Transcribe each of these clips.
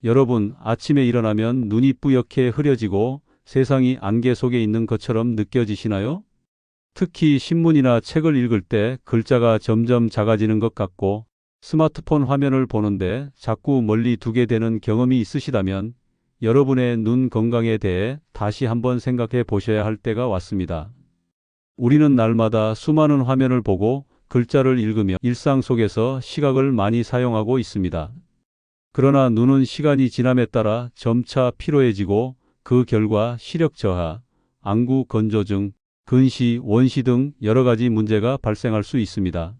여러분, 아침에 일어나면 눈이 뿌옇게 흐려지고 세상이 안개 속에 있는 것처럼 느껴지시나요? 특히 신문이나 책을 읽을 때 글자가 점점 작아지는 것 같고 스마트폰 화면을 보는데 자꾸 멀리 두게 되는 경험이 있으시다면 여러분의 눈 건강에 대해 다시 한번 생각해 보셔야 할 때가 왔습니다. 우리는 날마다 수많은 화면을 보고 글자를 읽으며 일상 속에서 시각을 많이 사용하고 있습니다. 그러나 눈은 시간이 지남에 따라 점차 피로해지고 그 결과 시력 저하, 안구 건조증, 근시, 원시 등 여러 가지 문제가 발생할 수 있습니다.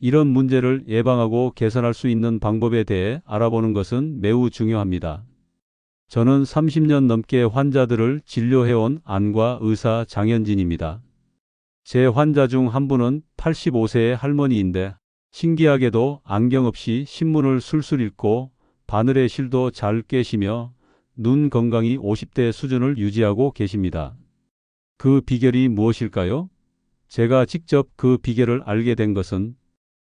이런 문제를 예방하고 개선할 수 있는 방법에 대해 알아보는 것은 매우 중요합니다. 저는 30년 넘게 환자들을 진료해온 안과 의사 장현진입니다. 제 환자 중 한 분은 85세의 할머니인데 신기하게도 안경 없이 신문을 술술 읽고 바늘의 실도 잘 깨시며 눈 건강이 50대 수준을 유지하고 계십니다. 그 비결이 무엇일까요? 제가 직접 그 비결을 알게 된 것은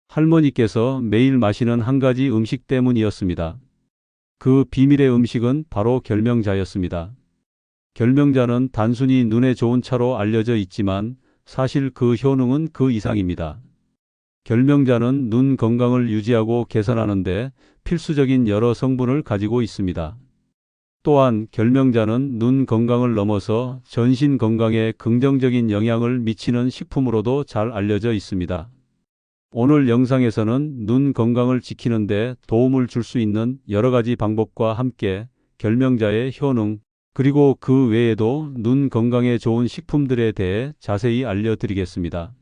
할머니께서 매일 마시는 한 가지 음식 때문이었습니다. 그 비밀의 음식은 바로 결명자였습니다. 결명자는 단순히 눈에 좋은 차로 알려져 있지만 사실 그 효능은 그 이상입니다. 결명자는 눈 건강을 유지하고 개선하는 데 필수적인 여러 성분을 가지고 있습니다. 또한 결명자는 눈 건강을 넘어서 전신 건강에 긍정적인 영향을 미치는 식품으로도 잘 알려져 있습니다. 오늘 영상에서는 눈 건강을 지키는 데 도움을 줄 수 있는 여러 가지 방법과 함께 결명자의 효능, 그리고 그 외에도 눈 건강에 좋은 식품들에 대해 자세히 알려드리겠습니다.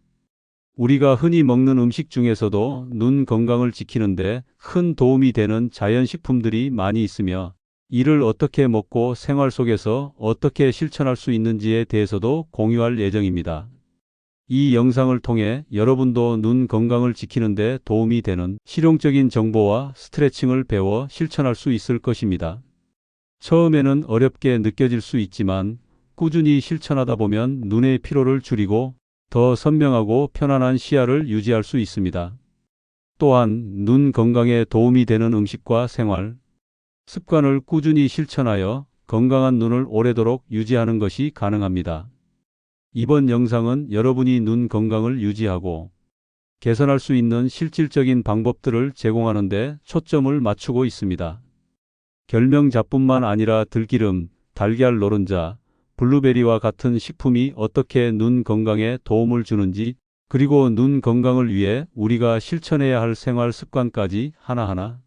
우리가 흔히 먹는 음식 중에서도 눈 건강을 지키는 데 큰 도움이 되는 자연식품들이 많이 있으며 이를 어떻게 먹고 생활 속에서 어떻게 실천할 수 있는지에 대해서도 공유할 예정입니다. 이 영상을 통해 여러분도 눈 건강을 지키는 데 도움이 되는 실용적인 정보와 스트레칭을 배워 실천할 수 있을 것입니다. 처음에는 어렵게 느껴질 수 있지만 꾸준히 실천하다 보면 눈의 피로를 줄이고 더 선명하고 편안한 시야를 유지할 수 있습니다. 또한 눈 건강에 도움이 되는 음식과 생활, 습관을 꾸준히 실천하여 건강한 눈을 오래도록 유지하는 것이 가능합니다. 이번 영상은 여러분이 눈 건강을 유지하고 개선할 수 있는 실질적인 방법들을 제공하는 데 초점을 맞추고 있습니다. 결명자뿐만 아니라 들기름, 달걀 노른자, 블루베리와 같은 식품이 어떻게 눈 건강에 도움을 주는지, 그리고 눈 건강을 위해 우리가 실천해야 할 생활 습관까지 하나하나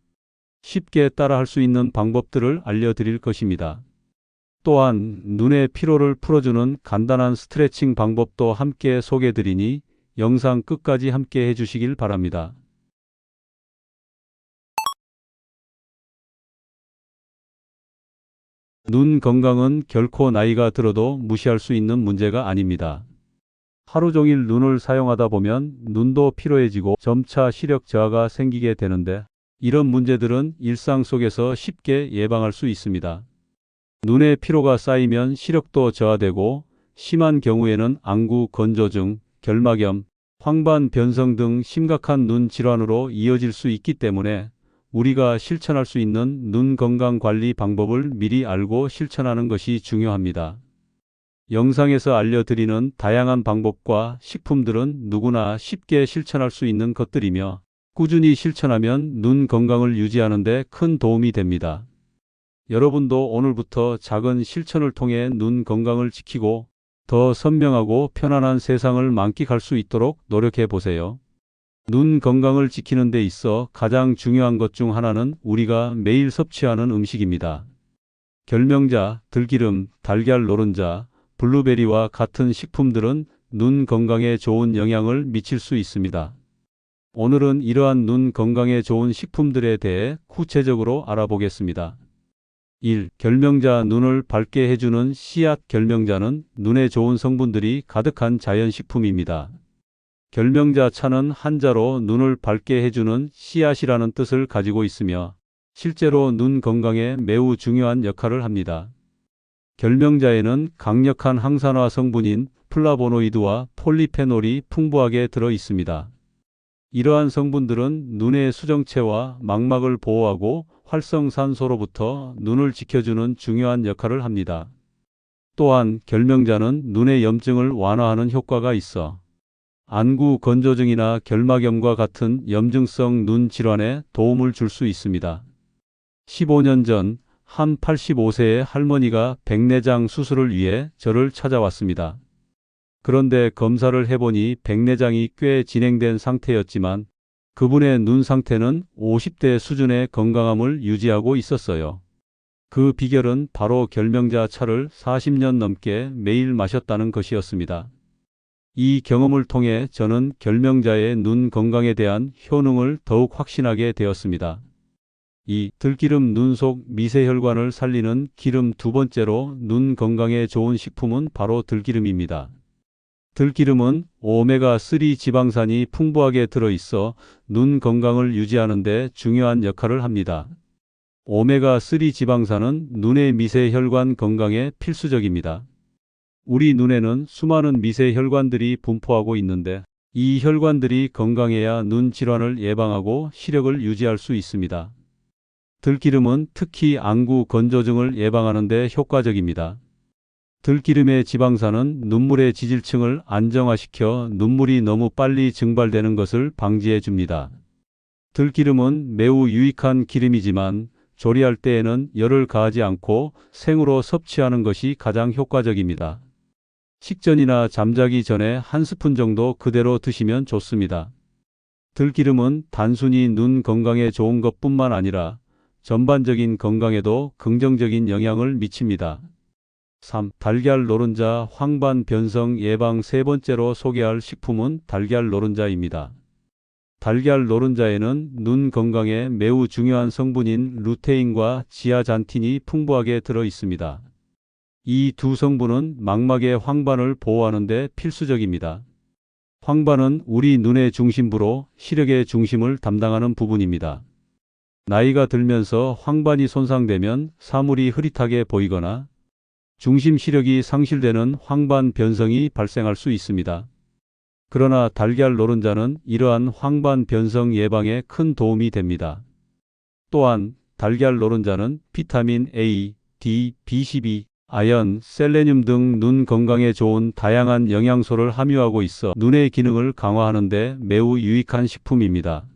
쉽게 따라할 수 있는 방법들을 알려드릴 것입니다. 또한 눈의 피로를 풀어주는 간단한 스트레칭 방법도 함께 소개해드리니 영상 끝까지 함께 해주시길 바랍니다. 눈 건강은 결코 나이가 들어도 무시할 수 있는 문제가 아닙니다. 하루 종일 눈을 사용하다 보면 눈도 피로해지고 점차 시력 저하가 생기게 되는데 이런 문제들은 일상 속에서 쉽게 예방할 수 있습니다. 눈의 피로가 쌓이면 시력도 저하되고 심한 경우에는 안구 건조증, 결막염, 황반 변성 등 심각한 눈 질환으로 이어질 수 있기 때문에 우리가 실천할 수 있는 눈 건강 관리 방법을 미리 알고 실천하는 것이 중요합니다. 영상에서 알려드리는 다양한 방법과 식품들은 누구나 쉽게 실천할 수 있는 것들이며 꾸준히 실천하면 눈 건강을 유지하는 데 큰 도움이 됩니다. 여러분도 오늘부터 작은 실천을 통해 눈 건강을 지키고 더 선명하고 편안한 세상을 만끽할 수 있도록 노력해 보세요. 눈 건강을 지키는 데 있어 가장 중요한 것 중 하나는 우리가 매일 섭취하는 음식입니다. 결명자, 들기름, 달걀 노른자, 블루베리와 같은 식품들은 눈 건강에 좋은 영향을 미칠 수 있습니다. 오늘은 이러한 눈 건강에 좋은 식품들에 대해 구체적으로 알아보겠습니다. 1. 결명자. 눈을 밝게 해주는 씨앗. 결명자는 눈에 좋은 성분들이 가득한 자연식품입니다. 결명자 차는 한자로 눈을 밝게 해주는 씨앗이라는 뜻을 가지고 있으며 실제로 눈 건강에 매우 중요한 역할을 합니다. 결명자에는 강력한 항산화 성분인 플라보노이드와 폴리페놀이 풍부하게 들어 있습니다. 이러한 성분들은 눈의 수정체와 망막을 보호하고 활성산소로부터 눈을 지켜주는 중요한 역할을 합니다. 또한 결명자는 눈의 염증을 완화하는 효과가 있어 안구 건조증이나 결막염과 같은 염증성 눈 질환에 도움을 줄 수 있습니다. 15년 전 한 85세의 할머니가 백내장 수술을 위해 저를 찾아왔습니다. 그런데 검사를 해보니 백내장이 꽤 진행된 상태였지만 그분의 눈 상태는 50대 수준의 건강함을 유지하고 있었어요. 그 비결은 바로 결명자 차를 40년 넘게 매일 마셨다는 것이었습니다. 이 경험을 통해 저는 결명자의 눈 건강에 대한 효능을 더욱 확신하게 되었습니다. 이 들기름 눈 속 미세혈관을 살리는 기름. 두 번째로 눈 건강에 좋은 식품은 바로 들기름입니다. 들기름은 오메가3 지방산이 풍부하게 들어있어 눈 건강을 유지하는 데 중요한 역할을 합니다. 오메가3 지방산은 눈의 미세혈관 건강에 필수적입니다. 우리 눈에는 수많은 미세혈관들이 분포하고 있는데 이 혈관들이 건강해야 눈 질환을 예방하고 시력을 유지할 수 있습니다. 들기름은 특히 안구 건조증을 예방하는 데 효과적입니다. 들기름의 지방산은 눈물의 지질층을 안정화시켜 눈물이 너무 빨리 증발되는 것을 방지해 줍니다. 들기름은 매우 유익한 기름이지만 조리할 때에는 열을 가하지 않고 생으로 섭취하는 것이 가장 효과적입니다. 식전이나 잠자기 전에 한 스푼 정도 그대로 드시면 좋습니다. 들기름은 단순히 눈 건강에 좋은 것뿐만 아니라 전반적인 건강에도 긍정적인 영향을 미칩니다. 3. 달걀 노른자 황반 변성 예방. 세 번째로 소개할 식품은 달걀 노른자입니다. 달걀 노른자에는 눈 건강에 매우 중요한 성분인 루테인과 지아잔틴이 풍부하게 들어 있습니다. 이 두 성분은 망막의 황반을 보호하는 데 필수적입니다. 황반은 우리 눈의 중심부로 시력의 중심을 담당하는 부분입니다. 나이가 들면서 황반이 손상되면 사물이 흐릿하게 보이거나 중심 시력이 상실되는 황반 변성이 발생할 수 있습니다. 그러나 달걀 노른자는 이러한 황반 변성 예방에 큰 도움이 됩니다. 또한 달걀 노른자는 비타민 A, D, B12, 아연, 셀레늄 등 눈 건강에 좋은 다양한 영양소를 함유하고 있어 눈의 기능을 강화하는 데 매우 유익한 식품입니다.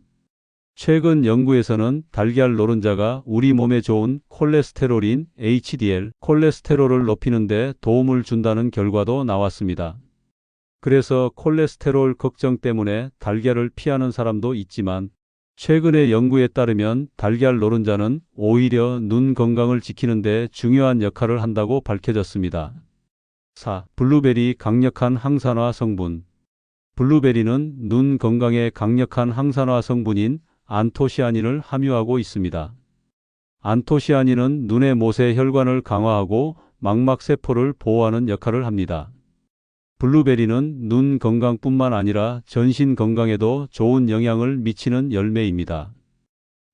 최근 연구에서는 달걀 노른자가 우리 몸에 좋은 콜레스테롤인 HDL, 콜레스테롤을 높이는 데 도움을 준다는 결과도 나왔습니다. 그래서 콜레스테롤 걱정 때문에 달걀을 피하는 사람도 있지만 최근의 연구에 따르면 달걀 노른자는 오히려 눈 건강을 지키는 데 중요한 역할을 한다고 밝혀졌습니다. 4. 블루베리 강력한 항산화 성분. 블루베리는 눈 건강에 강력한 항산화 성분인 안토시아닌을 함유하고 있습니다. 안토시아닌은 눈의 모세 혈관을 강화하고 망막 세포를 보호하는 역할을 합니다. 블루베리는 눈 건강뿐만 아니라 전신 건강에도 좋은 영향을 미치는 열매입니다.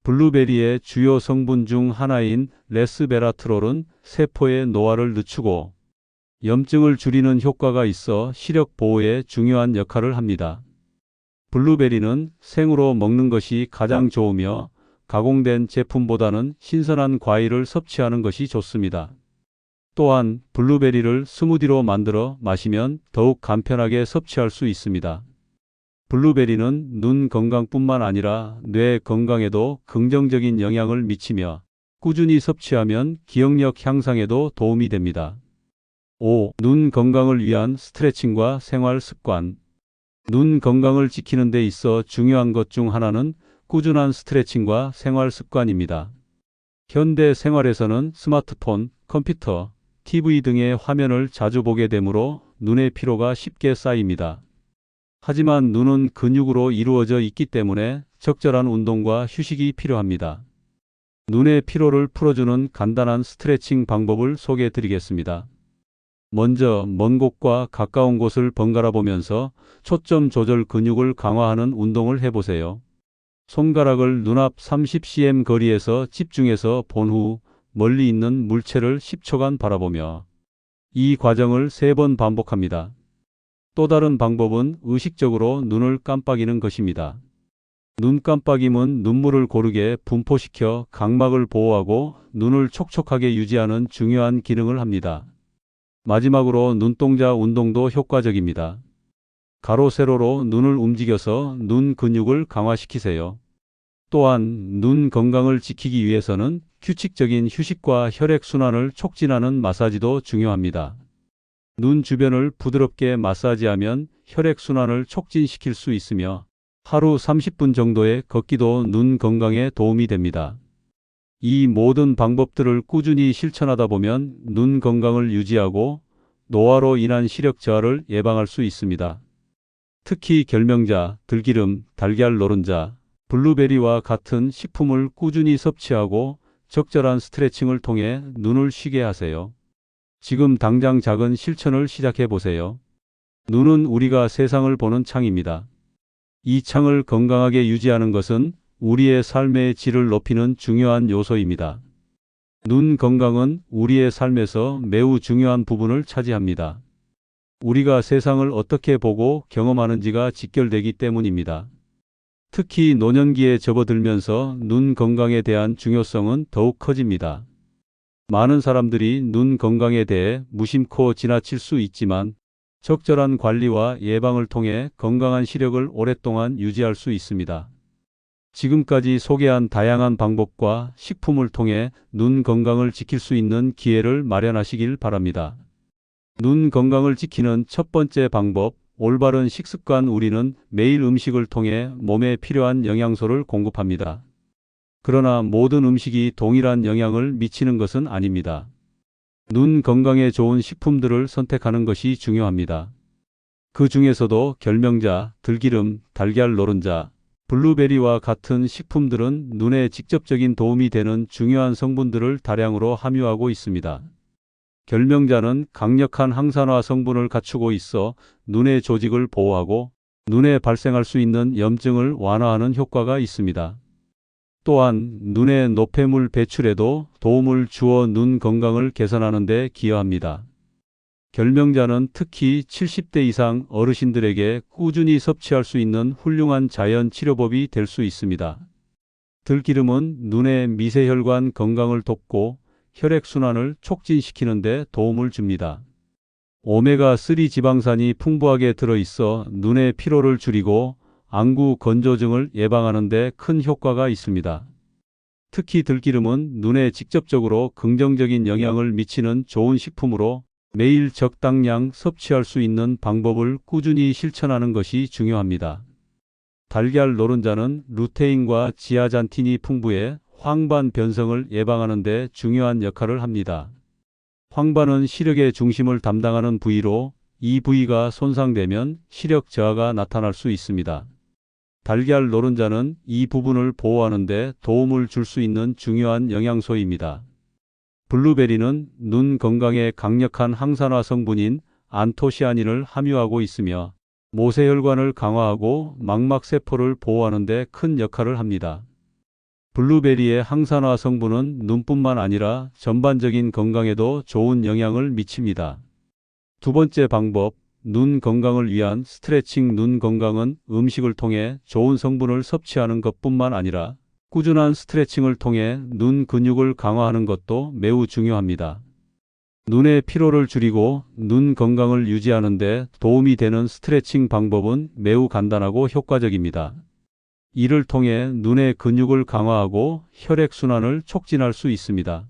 블루베리의 주요 성분 중 하나인 레스베라트롤은 세포의 노화를 늦추고 염증을 줄이는 효과가 있어 시력 보호에 중요한 역할을 합니다. 블루베리는 생으로 먹는 것이 가장 좋으며 가공된 제품보다는 신선한 과일을 섭취하는 것이 좋습니다. 또한 블루베리를 스무디로 만들어 마시면 더욱 간편하게 섭취할 수 있습니다. 블루베리는 눈 건강뿐만 아니라 뇌 건강에도 긍정적인 영향을 미치며 꾸준히 섭취하면 기억력 향상에도 도움이 됩니다. 5. 눈 건강을 위한 스트레칭과 생활 습관. 눈 건강을 지키는 데 있어 중요한 것 중 하나는 꾸준한 스트레칭과 생활 습관입니다. 현대 생활에서는 스마트폰, 컴퓨터, TV 등의 화면을 자주 보게 되므로 눈의 피로가 쉽게 쌓입니다. 하지만 눈은 근육으로 이루어져 있기 때문에 적절한 운동과 휴식이 필요합니다. 눈의 피로를 풀어주는 간단한 스트레칭 방법을 소개해 드리겠습니다. 먼저 먼 곳과 가까운 곳을 번갈아 보면서 초점 조절 근육을 강화하는 운동을 해보세요. 손가락을 눈앞 30cm 거리에서 집중해서 본 후 멀리 있는 물체를 10초간 바라보며 이 과정을 3번 반복합니다. 또 다른 방법은 의식적으로 눈을 깜빡이는 것입니다. 눈 깜빡임은 눈물을 고르게 분포시켜 각막을 보호하고 눈을 촉촉하게 유지하는 중요한 기능을 합니다. 마지막으로 눈동자 운동도 효과적입니다. 가로 세로로 눈을 움직여서 눈 근육을 강화시키세요. 또한 눈 건강을 지키기 위해서는 규칙적인 휴식과 혈액순환을 촉진하는 마사지도 중요합니다. 눈 주변을 부드럽게 마사지하면 혈액순환을 촉진시킬 수 있으며 하루 30분 정도의 걷기도 눈 건강에 도움이 됩니다. 이 모든 방법들을 꾸준히 실천하다 보면 눈 건강을 유지하고 노화로 인한 시력 저하를 예방할 수 있습니다. 특히 결명자, 들기름, 달걀 노른자, 블루베리와 같은 식품을 꾸준히 섭취하고 적절한 스트레칭을 통해 눈을 쉬게 하세요. 지금 당장 작은 실천을 시작해 보세요. 눈은 우리가 세상을 보는 창입니다. 이 창을 건강하게 유지하는 것은 우리의 삶의 질을 높이는 중요한 요소입니다. 눈 건강은 우리의 삶에서 매우 중요한 부분을 차지합니다. 우리가 세상을 어떻게 보고 경험하는지가 직결되기 때문입니다. 특히 노년기에 접어들면서 눈 건강에 대한 중요성은 더욱 커집니다. 많은 사람들이 눈 건강에 대해 무심코 지나칠 수 있지만 적절한 관리와 예방을 통해 건강한 시력을 오랫동안 유지할 수 있습니다. 지금까지 소개한 다양한 방법과 식품을 통해 눈 건강을 지킬 수 있는 기회를 마련하시길 바랍니다. 눈 건강을 지키는 첫 번째 방법, 올바른 식습관. 우리는 매일 음식을 통해 몸에 필요한 영양소를 공급합니다. 그러나 모든 음식이 동일한 영향을 미치는 것은 아닙니다. 눈 건강에 좋은 식품들을 선택하는 것이 중요합니다. 그 중에서도 결명자, 들기름, 달걀 노른자, 블루베리와 같은 식품들은 눈에 직접적인 도움이 되는 중요한 성분들을 다량으로 함유하고 있습니다. 결명자는 강력한 항산화 성분을 갖추고 있어 눈의 조직을 보호하고 눈에 발생할 수 있는 염증을 완화하는 효과가 있습니다. 또한 눈의 노폐물 배출에도 도움을 주어 눈 건강을 개선하는 데 기여합니다. 결명자는 특히 70대 이상 어르신들에게 꾸준히 섭취할 수 있는 훌륭한 자연 치료법이 될 수 있습니다. 들기름은 눈의 미세혈관 건강을 돕고 혈액순환을 촉진시키는 데 도움을 줍니다. 오메가3 지방산이 풍부하게 들어있어 눈의 피로를 줄이고 안구 건조증을 예방하는 데 큰 효과가 있습니다. 특히 들기름은 눈에 직접적으로 긍정적인 영향을 미치는 좋은 식품으로 매일 적당량 섭취할 수 있는 방법을 꾸준히 실천하는 것이 중요합니다. 달걀 노른자는 루테인과 지아잔틴이 풍부해 황반 변성을 예방하는 데 중요한 역할을 합니다. 황반은 시력의 중심을 담당하는 부위로 이 부위가 손상되면 시력 저하가 나타날 수 있습니다. 달걀 노른자는 이 부분을 보호하는 데 도움을 줄 수 있는 중요한 영양소입니다. 블루베리는 눈 건강에 강력한 항산화 성분인 안토시아닌을 함유하고 있으며 모세혈관을 강화하고 망막세포를 보호하는 데 큰 역할을 합니다. 블루베리의 항산화 성분은 눈뿐만 아니라 전반적인 건강에도 좋은 영향을 미칩니다. 두 번째 방법, 눈 건강을 위한 스트레칭. 눈 건강은 음식을 통해 좋은 성분을 섭취하는 것뿐만 아니라 꾸준한 스트레칭을 통해 눈 근육을 강화하는 것도 매우 중요합니다. 눈의 피로를 줄이고 눈 건강을 유지하는 데 도움이 되는 스트레칭 방법은 매우 간단하고 효과적입니다. 이를 통해 눈의 근육을 강화하고 혈액순환을 촉진할 수 있습니다.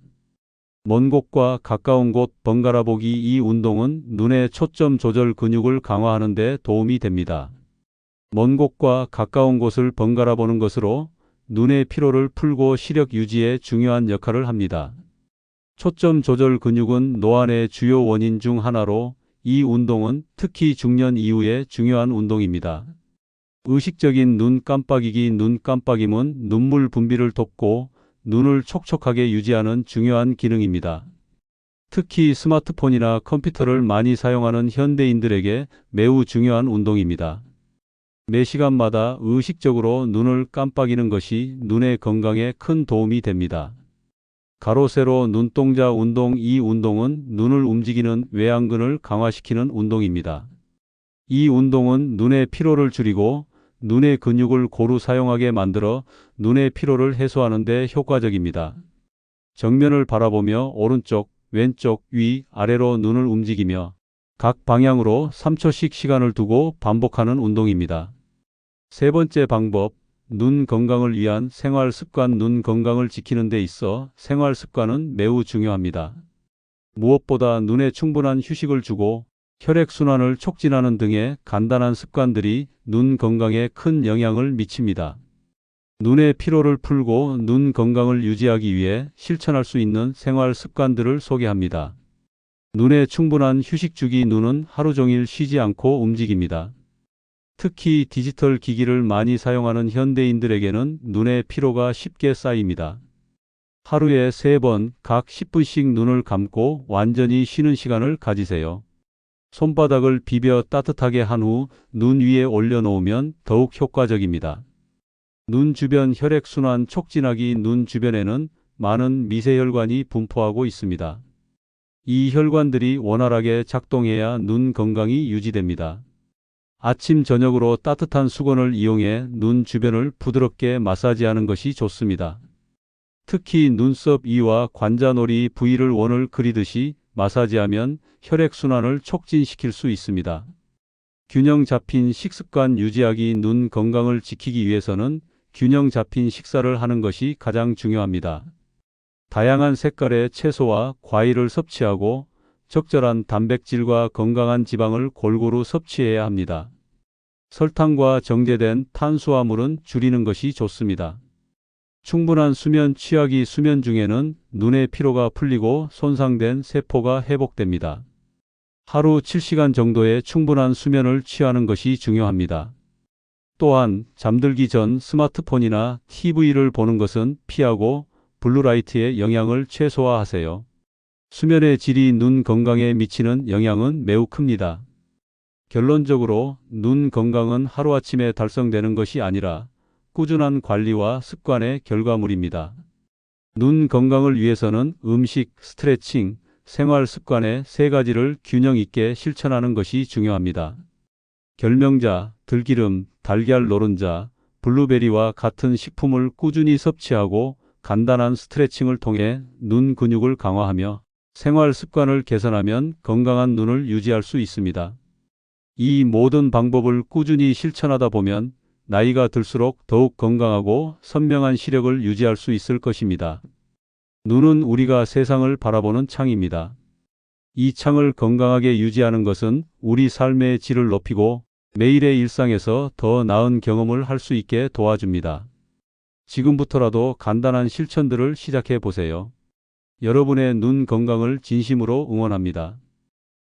먼 곳과 가까운 곳 번갈아 보기. 이 운동은 눈의 초점 조절 근육을 강화하는 데 도움이 됩니다. 먼 곳과 가까운 곳을 번갈아 보는 것으로 눈의 피로를 풀고 시력 유지에 중요한 역할을 합니다. 초점 조절 근육은 노안의 주요 원인 중 하나로 이 운동은 특히 중년 이후에 중요한 운동입니다. 의식적인 눈 깜빡이기. 눈 깜빡임은 눈물 분비를 돕고 눈을 촉촉하게 유지하는 중요한 기능입니다. 특히 스마트폰이나 컴퓨터를 많이 사용하는 현대인들에게 매우 중요한 운동입니다. 매 시간마다 의식적으로 눈을 깜빡이는 것이 눈의 건강에 큰 도움이 됩니다. 가로 세로 눈동자 운동. 이 운동은 눈을 움직이는 외양근을 강화시키는 운동입니다. 이 운동은 눈의 피로를 줄이고 눈의 근육을 고루 사용하게 만들어 눈의 피로를 해소하는 데 효과적입니다. 정면을 바라보며 오른쪽, 왼쪽, 위, 아래로 눈을 움직이며 각 방향으로 3초씩 시간을 두고 반복하는 운동입니다. 세 번째 방법, 눈 건강을 위한 생활 습관. 눈 건강을 지키는 데 있어 생활 습관은 매우 중요합니다. 무엇보다 눈에 충분한 휴식을 주고 혈액순환을 촉진하는 등의 간단한 습관들이 눈 건강에 큰 영향을 미칩니다. 눈의 피로를 풀고 눈 건강을 유지하기 위해 실천할 수 있는 생활 습관들을 소개합니다. 눈에 충분한 휴식 주기. 눈은 하루 종일 쉬지 않고 움직입니다. 특히 디지털 기기를 많이 사용하는 현대인들에게는 눈의 피로가 쉽게 쌓입니다. 하루에 3번 각 10분씩 눈을 감고 완전히 쉬는 시간을 가지세요. 손바닥을 비벼 따뜻하게 한 후 눈 위에 올려놓으면 더욱 효과적입니다. 눈 주변 혈액순환 촉진하기. 눈 주변에는 많은 미세혈관이 분포하고 있습니다. 이 혈관들이 원활하게 작동해야 눈 건강이 유지됩니다. 아침 저녁으로 따뜻한 수건을 이용해 눈 주변을 부드럽게 마사지하는 것이 좋습니다. 특히 눈썹 위와 관자놀이 부위를 원을 그리듯이 마사지하면 혈액순환을 촉진시킬 수 있습니다. 균형 잡힌 식습관 유지하기. 눈 건강을 지키기 위해서는 균형 잡힌 식사를 하는 것이 가장 중요합니다. 다양한 색깔의 채소와 과일을 섭취하고 적절한 단백질과 건강한 지방을 골고루 섭취해야 합니다. 설탕과 정제된 탄수화물은 줄이는 것이 좋습니다. 충분한 수면 취하기. 수면 중에는 눈의 피로가 풀리고 손상된 세포가 회복됩니다. 하루 7시간 정도의 충분한 수면을 취하는 것이 중요합니다. 또한 잠들기 전 스마트폰이나 TV를 보는 것은 피하고 블루라이트의 영향을 최소화하세요. 수면의 질이 눈 건강에 미치는 영향은 매우 큽니다. 결론적으로 눈 건강은 하루아침에 달성되는 것이 아니라 꾸준한 관리와 습관의 결과물입니다. 눈 건강을 위해서는 음식, 스트레칭, 생활 습관의 3가지를 균형 있게 실천하는 것이 중요합니다. 결명자, 들기름, 달걀 노른자, 블루베리와 같은 식품을 꾸준히 섭취하고 간단한 스트레칭을 통해 눈 근육을 강화하며 생활 습관을 개선하면 건강한 눈을 유지할 수 있습니다. 이 모든 방법을 꾸준히 실천하다 보면 나이가 들수록 더욱 건강하고 선명한 시력을 유지할 수 있을 것입니다. 눈은 우리가 세상을 바라보는 창입니다. 이 창을 건강하게 유지하는 것은 우리 삶의 질을 높이고 매일의 일상에서 더 나은 경험을 할 수 있게 도와줍니다. 지금부터라도 간단한 실천들을 시작해 보세요. 여러분의 눈 건강을 진심으로 응원합니다.